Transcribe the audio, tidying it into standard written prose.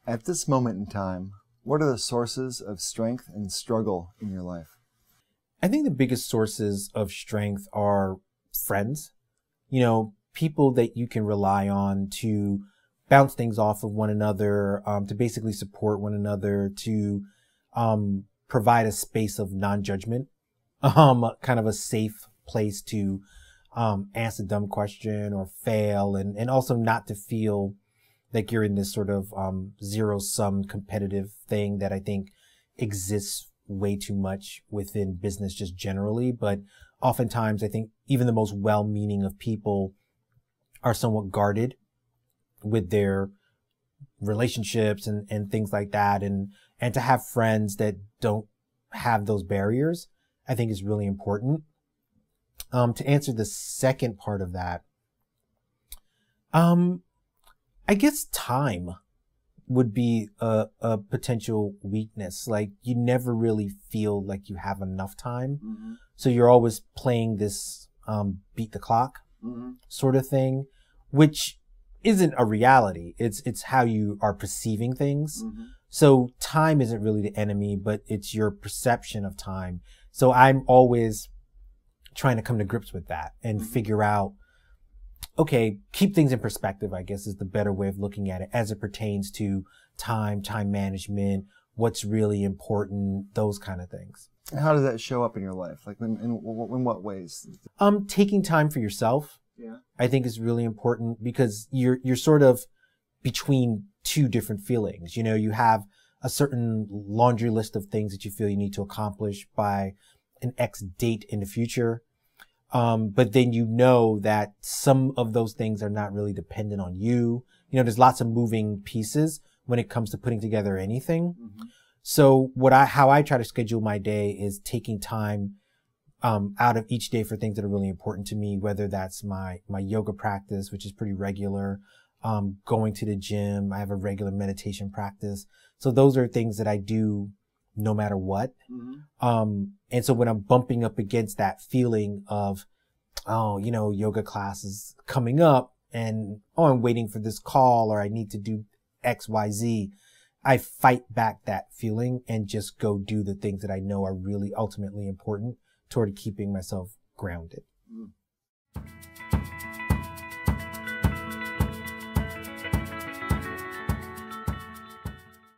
At this moment in time, what are the sources of strength and struggle in your life? I think the biggest sources of strength are friends, people that you can rely on to bounce things off of one another, to basically support one another, to provide a space of non-judgment, kind of a safe place to ask a dumb question or fail, and also not to feel like you're in this sort of zero-sum competitive thing that I think exists way too much within business just generally. But oftentimes I think even the most well-meaning of people are somewhat guarded with their relationships and things like that. And to have friends that don't have those barriers, I think is really important. To answer the second part of that, I guess time would be a potential weakness. Like, you never really feel like you have enough time. Mm-hmm. So you're always playing this beat the clock sort of thing, which isn't a reality. It's how you are perceiving things. Mm-hmm. So time isn't really the enemy, but it's your perception of time. So I'm always trying to come to grips with that and figure out, okay, keep things in perspective, I guess, is the better way of looking at it as it pertains to time management, what's really important, those kind of things. And how does that show up in your life? Like, in what ways? Taking time for yourself, I think is really important, because you're sort of between two different feelings. You have a certain laundry list of things that you feel you need to accomplish by an X date in the future. But then that some of those things are not really dependent on you. There's lots of moving pieces when it comes to putting together anything. Mm-hmm. So how I try to schedule my day is taking time out of each day for things that are really important to me, whether that's my yoga practice, which is pretty regular, going to the gym. I have a regular meditation practice. So those are things that I do no matter what. Mm-hmm. And so when I'm bumping up against that feeling of, yoga class is coming up and, I'm waiting for this call, or I need to do X, Y, Z, I fight back that feeling and just go do the things that I know are really ultimately important toward keeping myself grounded.